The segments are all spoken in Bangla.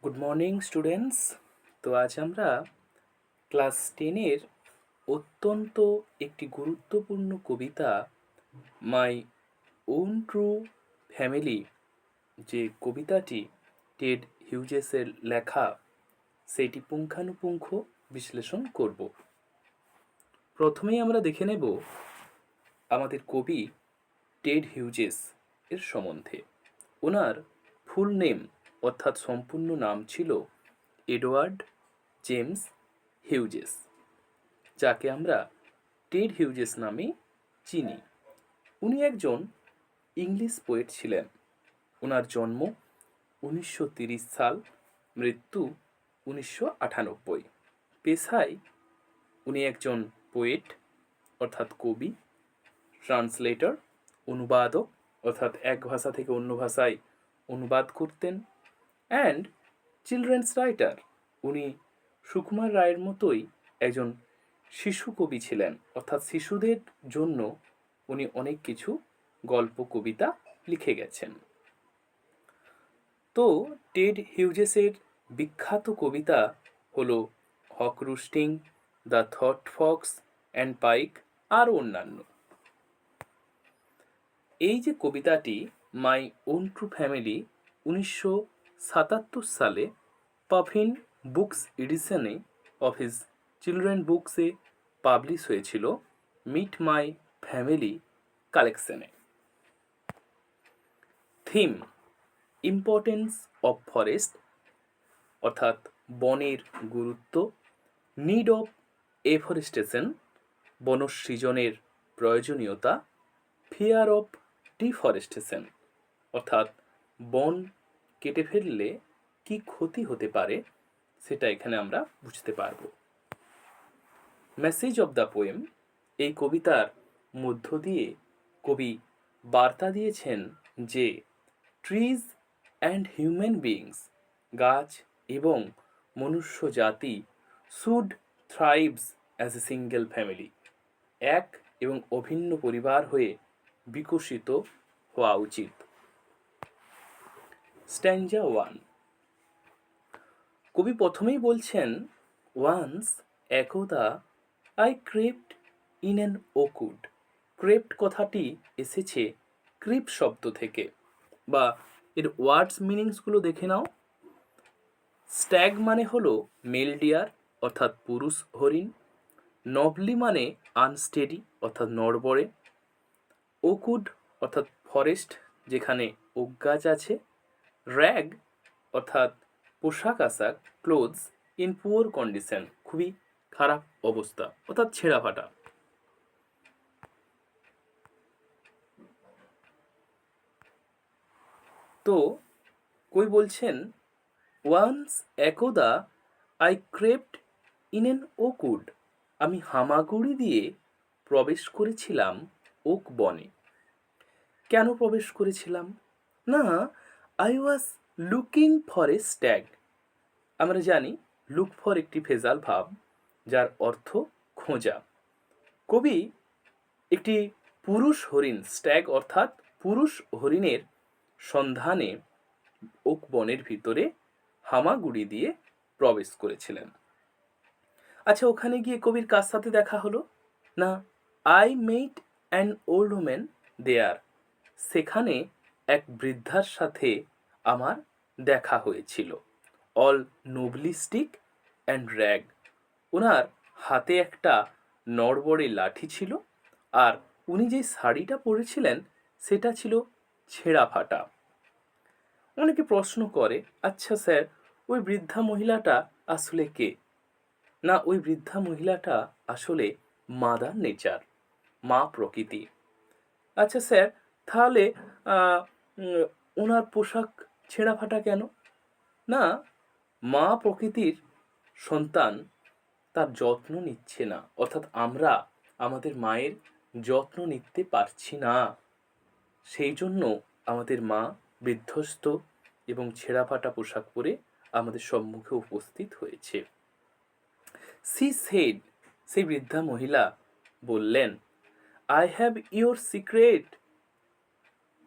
Good morning students. তো আজ আমরা ক্লাস 10-এর অত্যন্ত একটি গুরুত্বপূর্ণ কবিতা মাই ওন ট্রু ফ্যামিলি, যে কবিতাটি টেড হিউজেসের লেখা, সেইটি পুঙ্খানুপুঙ্খ বিশ্লেষণ করব। প্রথমেই আমরা দেখে নেব আমাদের কবি টেড হিউজেস এর সম্বন্ধে। ওনার ফুল নেম অর্থাৎ সম্পূর্ণ নাম ছিল এডওয়ার্ড জেমস হিউজেস, যাকে আমরা টেড হিউজেস নামে চিনি। উনি একজন ইংলিশ পোয়েট ছিলেন। ওনার জন্ম 1930 সাল, মৃত্যু 1998। পেশায় উনি একজন পোয়েট অর্থাৎ কবি, ট্রান্সলেটর, অনুবাদক অর্থাৎ এক ভাষা থেকে অন্য ভাষায় অনুবাদ করতেন, অ্যান্ড চিলড্রেন্স রাইটার। উনি সুকুমার রায়ের মতোই একজন শিশু কবি ছিলেন, অর্থাৎ শিশুদের জন্য উনি অনেক কিছু গল্প কবিতা লিখে গেছেন। তো টেড হিউজেসের বিখ্যাত কবিতা হলো hawk roosting, the thought fox and pike, আর অন্যান্য। এই যে কবিতাটি মাই ওন ট্রু ফ্যামিলি 1977 সালে পাফিন বুকস এডিশনে অফ হিজ চিলড্রেন বুকসে পাবলিশ হয়েছিল মিট মাই ফ্যামিলি কালেকশনে। থিম ইম্পর্টেন্স অফ ফরেস্ট অর্থাৎ বনের গুরুত্ব, নিড অফ এফরেস্টেশন বনসৃজনের প্রয়োজনীয়তা, ফিয়ার অফ ডিফরেস্টেশন অর্থাৎ বন কেটে ফেললে কি ক্ষতি হতে পারে সেটা এখানে আমরা বুঝতে পারব। মেসেজ অফ দ্য পোয়েম, এই কবিতার মধ্য দিয়ে কবি বার্তা দিয়েছেন যে ট্রিজ অ্যান্ড হিউম্যান বিংস, গাছ এবং মনুষ্য জাতি, should থ্রাইভস as a single family, এক এবং অভিন্ন পরিবার হয়ে বিকশিত হওয়া উচিত। স্ট্যাঞ্জা 1, কবি প্রথমেই বলছেন, ওয়ান্স একদা I crept in an ওকুড। Crept কথাটি এসেছে ক্রিপ শব্দ থেকে, বা এর ওয়ার্ডস মিনিংসগুলো দেখে নাও। স্ট্যাগ মানে হলো মেল ডিয়ার অর্থাৎ পুরুষ হরিণ, নবলি মানে আনস্টেডি অর্থাৎ নড়বড়ে, ওকুড অর্থাৎ ফরেস্ট যেখানে ওক গাছ আছে, র্যাগ অর্থাৎ পোশাক আশাক, ক্লোথস ইন পুয়ার কন্ডিশন খুবই খারাপ অবস্থা অর্থাৎ ছেঁড়া ফাটা। তো কই বলছেন, ওয়ান্স একদা আই ক্রেপ্ট ইন এন ওকুড, আমি হামাগুড়ি দিয়ে প্রবেশ করেছিলাম ওক বনে। কেন প্রবেশ করেছিলাম? না, I was looking for a stag. আমরা জানি লুক ফর একটি ভেজাল ভাব যার অর্থ খোঁজা। কবি একটি পুরুষ হরিণ, স্ট্যাগ অর্থাৎ পুরুষ হরিণের সন্ধানে ওক বনের ভিতরে হামাগুড়ি দিয়ে প্রবেশ করেছিলেন। আচ্ছা, ওখানে গিয়ে কবির কার সাথে দেখা হলো? না, I met an old woman there, সেখানে এক বৃদ্ধার সাথে আমার দেখা হয়েছিল। অল নোবলিস্টিক অ্যান্ড র্যাগ, ওনার হাতে একটা নড়বড়ে লাঠি ছিল, আর উনি যে শাড়িটা পরেছিলেন সেটা ছিল ছেঁড়া ফাটা। অনেকে প্রশ্ন করে, আচ্ছা স্যার, ওই বৃদ্ধা মহিলাটা আসলে কে? না, ওই বৃদ্ধা মহিলাটা আসলে মাদার নেচার, মা প্রকৃতি। আচ্ছা স্যার, তাহলে ওনার পোশাক ছেঁড়া ফাটা কেন? না, মা প্রকৃতির সন্তান তার যত্ন নিচ্ছে না, অর্থাৎ আমরা আমাদের মায়ের যত্ন নিতে পারছি না, সেই জন্য আমাদের মা বিধ্বস্ত এবং ছেঁড়া ফাটা পোশাক পরে আমাদের সম্মুখে উপস্থিত হয়েছে। সি সেড, সেই বৃদ্ধা মহিলা বললেন, আই হ্যাভ ইয়োর সিক্রেট,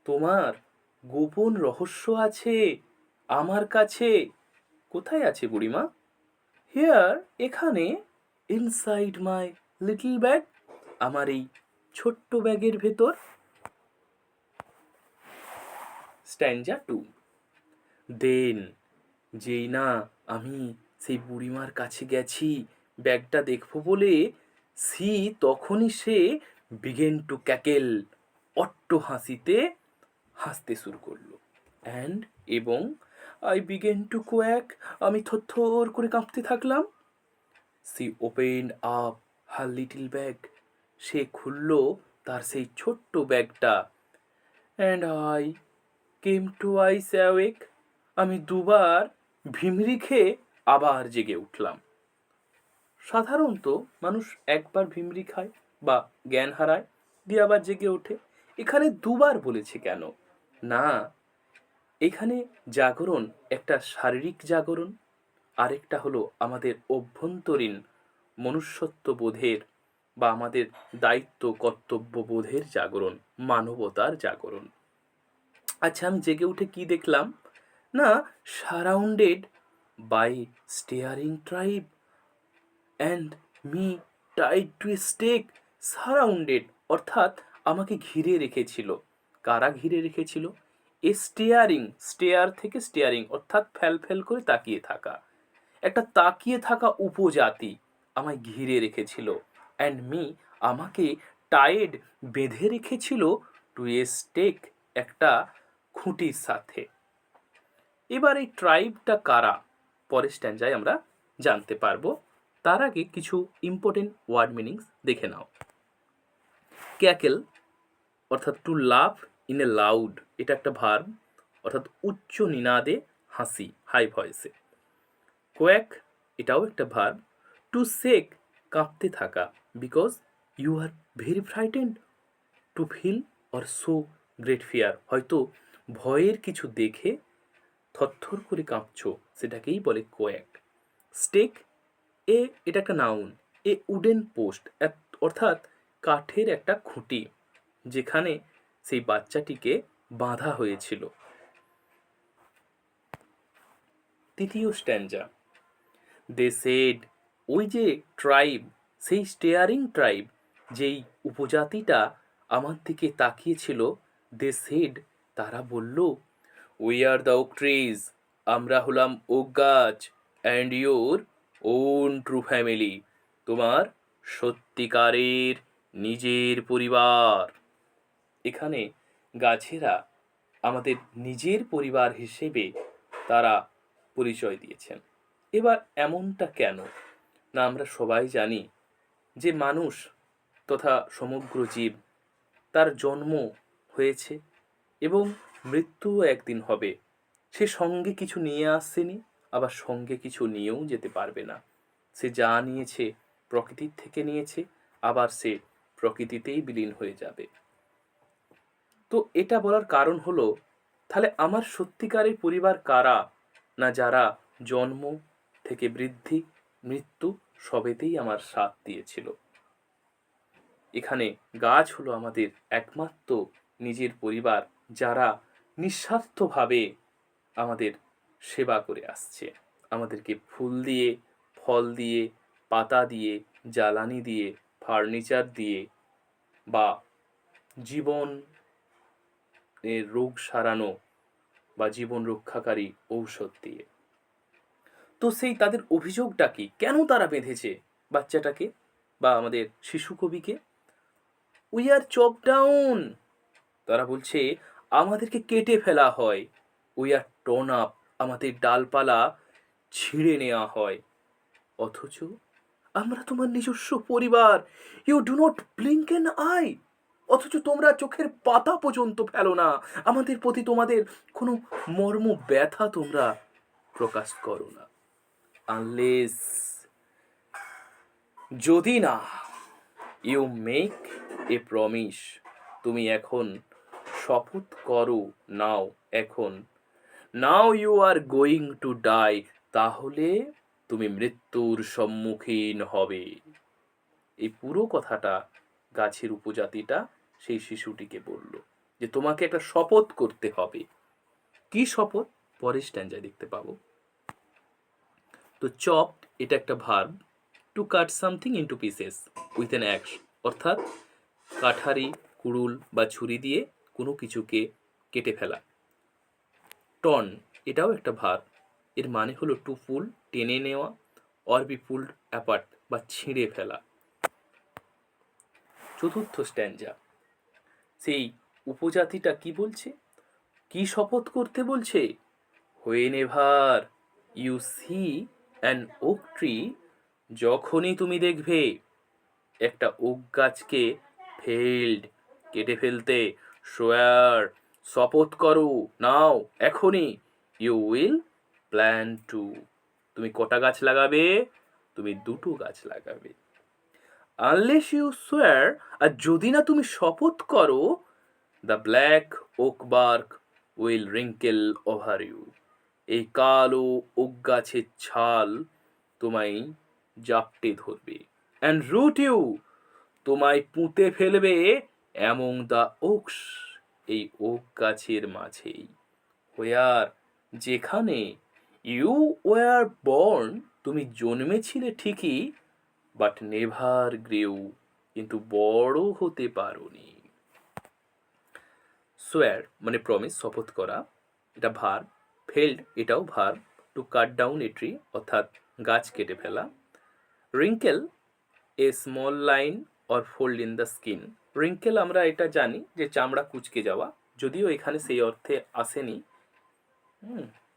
তোমার গোপন রহস্য আছে আমার কাছে। কোথায় আছে বুড়িমা? হিয়ার, এখানে, ইনসাইড মাই লিটল ব্যাগ, আমার এই ছোট্ট ব্যাগের ভেতর। স্ট্যাঞ্জা 2। দেন, যেই না আমি সেই বুড়িমার কাছে গেছি ব্যাগটা দেখবো বলে, তখনই সে বিগেন টু ক্যাকেল, অট্ট হাসতে শুরু করলো। এবং আই বিগেন টু কোয়াক, আমি থরথর করে কাঁপতে থাকলাম। She opened up her little bag, সে খুলল তার সেই ছোট্ট ব্যাগটা। And I came to eyes awake, আমি দুবার ভিমরি খেয়ে আবার জেগে উঠলাম। সাধারণত মানুষ একবার ভিমরি খায় বা জ্ঞান হারায় দিয়ে আবার জেগে ওঠে, এখানে দুবার বলেছে কেন? না, এখানে জাগরণ একটা শারীরিক জাগরণ, আরেকটা হলো আমাদের অভ্যন্তরীণ মনুষ্যত্ব বোধের বা আমাদের দায়িত্ব কর্তব্য বোধের জাগরণ, মানবতার জাগরণ। আচ্ছা, আমি জেগে উঠে কি দেখলাম? না, surrounded by staring tribe and me tied to stake. Surrounded অর্থাৎ আমাকে ঘিরে রেখেছিল। কারা ঘিরে রেখেছিল? স্টেয়ার থেকে স্টিয়ারিং অর্থাৎ ফ্যাল করে তাকিয়ে থাকা, একটা তাকিয়ে থাকা উপজাতি আমায় ঘিরে রেখেছিল। অ্যান্ড মি, আমাকে টাইড বেঁধে রেখেছিল টু এ স্টেক, একটা খুঁটির সাথে। এবার এই ট্রাইবটা কারা পরের স্ট্যাঞ্জায় আমরা জানতে পারবো। তার আগে কিছু ইম্পর্টেন্ট ওয়ার্ড মিনিংস দেখে নাও। ক্যাকেল অর্থাৎ to laugh in a loud, এটা একটা ভার্ব, অর্থাৎ উচ্চ নিনাদে হাসি, হাই ভয়েসে। কোয়াক, এটাও একটা ভার্ব। টু শেক, কাঁপতে থাকা, because you are very frightened. To feel or show great fear, হয়তো ভয়ের কিছু দেখে থরথর করে কাঁপছো, সেটাকেই বলে কোয়াক। স্টেক, এটা একটা নাউন। এ উডেন পোস্ট, অর্থাৎ কাঠের একটা খুঁটি যেখানে সেই বাচ্চাটিকে বাঁধা হয়েছিল। তৃতীয় স্ট্যাঞ্জা, দে সেড, ওই যে ট্রাইব, সেই স্টেয়ারিং ট্রাইব, যেই উপজাতিটা আমার দিকে তাকিয়েছিল, দে সেড, তারা বলল, we are the oak trees, আমরা হলাম ওক গাছ, and your own true family, তোমার সত্যিকারের নিজের পরিবার। এখানে গাছেরা আমাদের নিজের পরিবার হিসেবে তারা পরিচয় দিয়েছেন। এবার এমনটা কেন? না, আমরা সবাই জানি যে মানুষ তথা সমগ্র জীব, তার জন্ম হয়েছে এবং মৃত্যুও একদিন হবে। সে সঙ্গে কিছু নিয়ে আসছেনি, আবার সঙ্গে কিছু নিয়েও যেতে পারবে না। সে যা নিয়েছে প্রকৃতির থেকে নিয়েছে, আবার সে প্রকৃতিতেই বিলীন হয়ে যাবে। তো এটা বলার কারণ হলো, তাহলে আমার সত্যিকারের পরিবার কারা? না, যারা জন্ম থেকে বৃদ্ধি মৃত্যু সবেতেই আমার সাথ দিয়েছিল। এখানে গাছ হলো আমাদের একমাত্র নিজের পরিবার, যারা নিঃস্বার্থভাবে আমাদের সেবা করে আসছে, আমাদেরকে ফুল দিয়ে, ফল দিয়ে, পাতা দিয়ে, জ্বালানি দিয়ে, ফার্নিচার দিয়ে বা জীবন রোগ সারানো বা জীবন রক্ষাকারী ঔষধ দিয়ে। তো সেই তাদের অভিযোগটা কি? কেন তারা বেঁধেছে বাচ্চাটাকে বা আমাদের শিশু কবিকে? উই আর চপ ডাউন, তারা বলছে আমাদেরকে কেটে ফেলা হয়। উই আর টোন আপ, আমাদের ডালপালা ছিঁড়ে নেওয়া হয়। অথচ আমরা তোমার নিজস্ব পরিবার, you do not blink an eye, অথচ তোমরা চোখের পাতা পর্যন্ত ফেলো না। আমাদের প্রতি তোমাদের কোনো মর্ম ব্যথা তোমরা প্রকাশ করো না। আনলেস, যদি না, ইউ মেক এ প্রমিস, তুমি এখন শপথ করো, নাও এখন, now you are going to die, তাহলে তুমি মৃত্যুর সম্মুখীন হবে। এই পুরো কথাটা গাছের উপজাতিটা সেই শিশুটিকে বলল যে তোমাকে একটা শপথ করতে হবে। কি শপথ? পরের স্ট্যাঞ্জায় দেখতে পাবো। তো চপড এটা একটা verb, to cut something into pieces with an axe, অর্থাৎ কাঠারি, কুড়ুল বা ছুরি দিয়ে কোনো কিছুকে কেটে ফেলা। টর্ন এটাও একটা ভার্ব, এর মানে হলো টু পুল, টেনে নেওয়া, অর বি পুলড অ্যাপার্ট বা ছিঁড়ে ফেলা। চতুর্থ স্ট্যান্জা, সেই উপজাতিটা কি বলছে, কি শপথ করতে বলছে? Whenever you see an oak tree, যখনই তুমি দেখবে একটা ওক গাছকে ফেল্ড কেটে ফেলতে, সোয়ার শপথ করো, নাও এখনই, ইউ উইল প্ল্যান টু, তুমি কটা গাছ লাগাবে? তুমি 2টো গাছ লাগাবে। আনলেস ইউ সোয়ার, আর যদি না তুমি শপথ করো, the black oak bark will wrinkle over you, এই কালো ওক গাছের ছাল তোমায় জাপটে ধরবে। অ্যান্ড রুট ইউ, তোমায় পুঁতে ফেলবে অ্যামং দ্য ওকস, এই ওক গাছের মাঝেই। হোয়ার, যেখানে, ইউ ওয়ার বর্ন, তুমি জন্মেছিলে ঠিকই, বাট নেভার গ্রেউ, কিন্তু বড় হতে পারোনি। সোয়ার মানে প্রমিস, শপথ করা, এটা ভার্ব। ফেল্ড এটাও verb, to cut down a tree অর্থাৎ গাছ কেটে ফেলা। Wrinkle a small line or fold in the skin, wrinkle আমরা এটা জানি যে চামড়া কুঁচকে যাওয়া, যদিও এখানে সেই অর্থে আসেনি।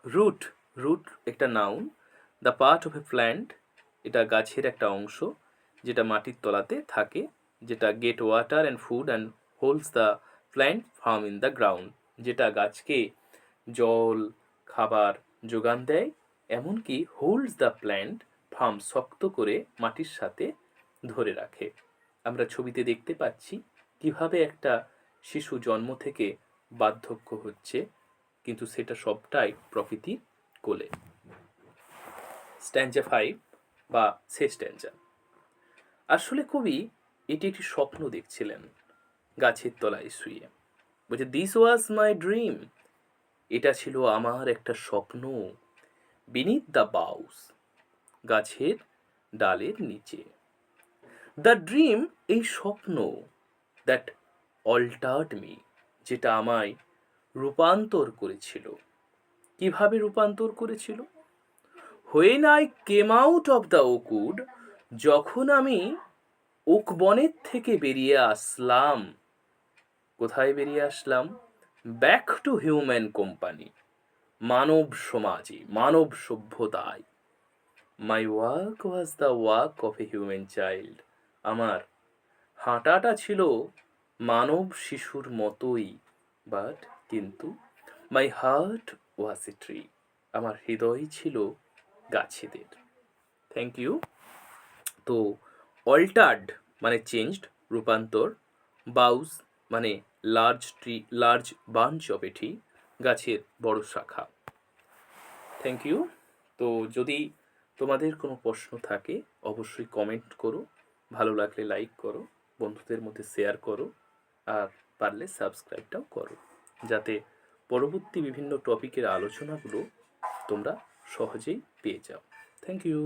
রুট, রুট একটা noun, the part of a plant, এটা গাছের একটা অংশ যেটা মাটির তলাতে থাকে, যেটা get water and food and holds the plant firm in the ground, যেটা গাছকে জল, খাবার যোগান দেয়, এমনকি হোল্ডস দ্য প্ল্যান্ট ফার্ম শক্ত করে মাটির সাথে ধরে রাখে। আমরা ছবিতে দেখতে পাচ্ছি কিভাবে একটা শিশু জন্ম থেকে বার্ধক্য হচ্ছে, কিন্তু সেটা সবটাই প্রকৃতির কোলে। স্ট্যাঞ্জা 5 বা শেষ স্ট্যাঞ্জা, আসলে কবি এটি একটি স্বপ্ন দেখছিলেন গাছের তলায় শুয়ে। বলছে, দিস ওয়াজ মাই ড্রিম, এটা ছিল আমার একটা স্বপ্ন। বিনিথ দ্য বাউস, গাছের ডালের নিচে। দ্য ড্রিম, এই স্বপ্ন, দ্যাট অল্টার্ড মি, যেটা আমায় রূপান্তর করেছিল। কিভাবে রূপান্তর করেছিল? When I came out of the Oakwood, যখন আমি ওক বনের থেকে বেরিয়ে আসলাম। কোথায় বেরিয়ে আসলাম? ব্যাক টু হিউম্যান কোম্পানি, মানব সমাজে, মানব সভ্যতায়। My work was the work of a human child, আমার হাঁটাটা ছিল মানব শিশুর মতোই, বাট কিন্তু my heart was a tree, আমার হৃদয় ছিল গাছেদের। Thank you. তো অল্টার্ড মানে চেঞ্জড, রূপান্তর। বাউস মানে large tree, large bunch of a tree, গাছের বড় শাখা। Thank you. তো যদি তোমাদের কোনো প্রশ্ন থাকে অবশ্যই কমেন্ট করো, ভালো লাগলে লাইক করো, বন্ধুদের মধ্যে শেয়ার করো, আর পারলে সাবস্ক্রাইবটাও করো, যাতে পরবর্তী বিভিন্ন টপিকের আলোচনাগুলো তোমরা সহজেই পেয়ে যাও। Thank you.